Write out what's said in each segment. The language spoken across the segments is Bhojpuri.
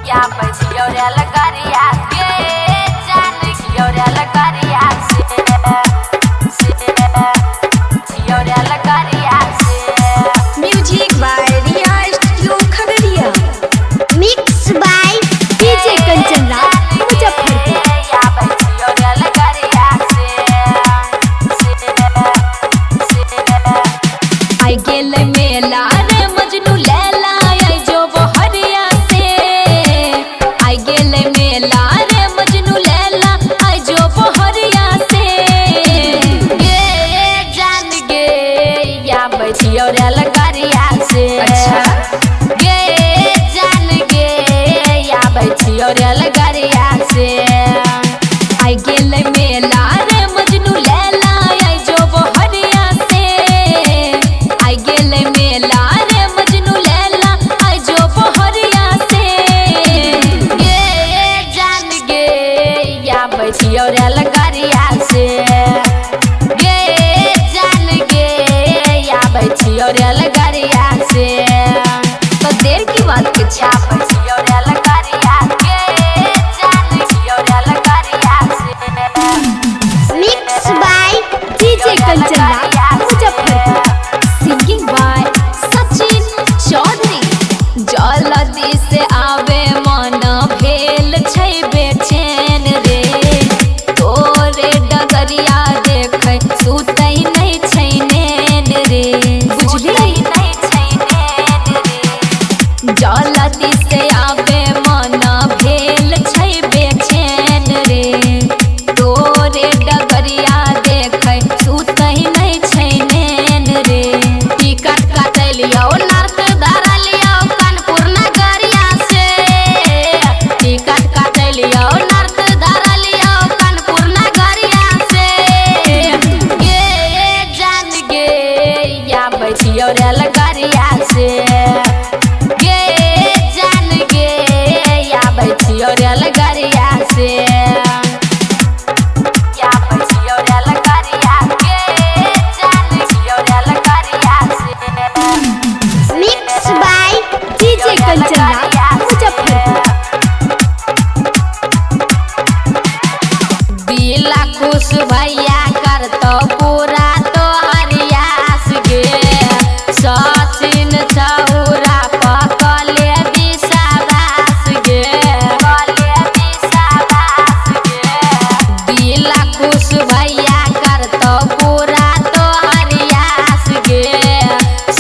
या बजियो रे लगरिया के जान जियो रे लगरिया से जियो रे लगरिया से। Music by Riya studio Khagaria. Mix by DJ Kanchan Raj Muzaffarpur. या बजियो रे लगरिया से आई गेल मेला रे मजनू लैला आई जो बहरिया से। आई गेल मेला रे मजनू लैला आई जो बहरिया से। गे जान गे या बजियो रे लगरिया से। अच्छा गे जान गे या बजियो रे लगरिया से। आई गेल मेला रे मजनू लैला आई जो बहरिया से। आई गेल मेला रे मजनू लैला आई जो बहरिया से। गे जान गे या बजियो रे लगरिया से। गे जान गे या बजियो रे लगरिया से। तो देर की बात के या छा बजियो रे लगरिया के जान जियो रे लगरिया से। Mix by DJ Kanchan Raj Muzaffarpur. Singing by Sachin Chaudhary. जल्दी से आवे मन भेल छै बेचैन रे। तोरे डगरिया देखे सुतै नहीं छै नैन रे। बुझली नहीं छै नैन रे। जल्दी से आवे मन भेल छै बेचैन रे। तोरे डगरिया देखे सुतै नहीं छै नैन रे। टिकट कटलियो नर्क धरलियो कानपुर नगरिया से। टिकट कटलियो नर्क धरलियो कानपुर नगरिया से। गे जान गे या बजियो रे लगरिया से। गे जान गे या बजियो रे लगरिया से। या बजियो रे लगरिया के जान जियो रे लगरिया से। Mix by DJ Kanchan Raj Muzaffarpur. दिला खुश भैया करतो पूरा तोहर यास गे। सचिन चौरा पकले विश्वास गे। दिला खुश भैया करतो पूरा तोहर यास गे।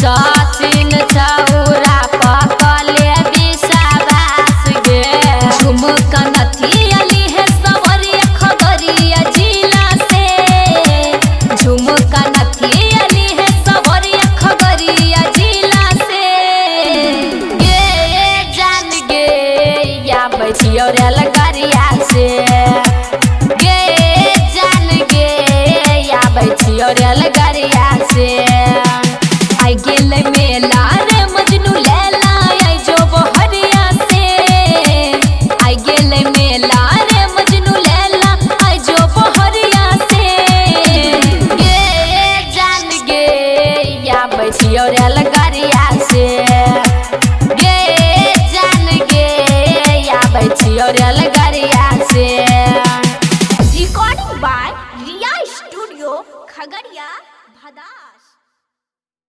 सचिन चौरा पकले विश्वास गे। झुमका नथियाली है सवरिया खगड़िया जिला से। झुमका नथियाली है सवरिया खगड़िया जिला से। गे जान गे या बजियो रे लगरिया से। गे जान गे या बजियो रे लगरिया से। आई गेल मेला रे मजनू लैला आई जो बहरिया से। आई गेल मेला रे मजनू लैला आई जो बहरिया से। गे जान गे या बजियो रे लगरिया से। गे जान गे या बजियो रे लगरिया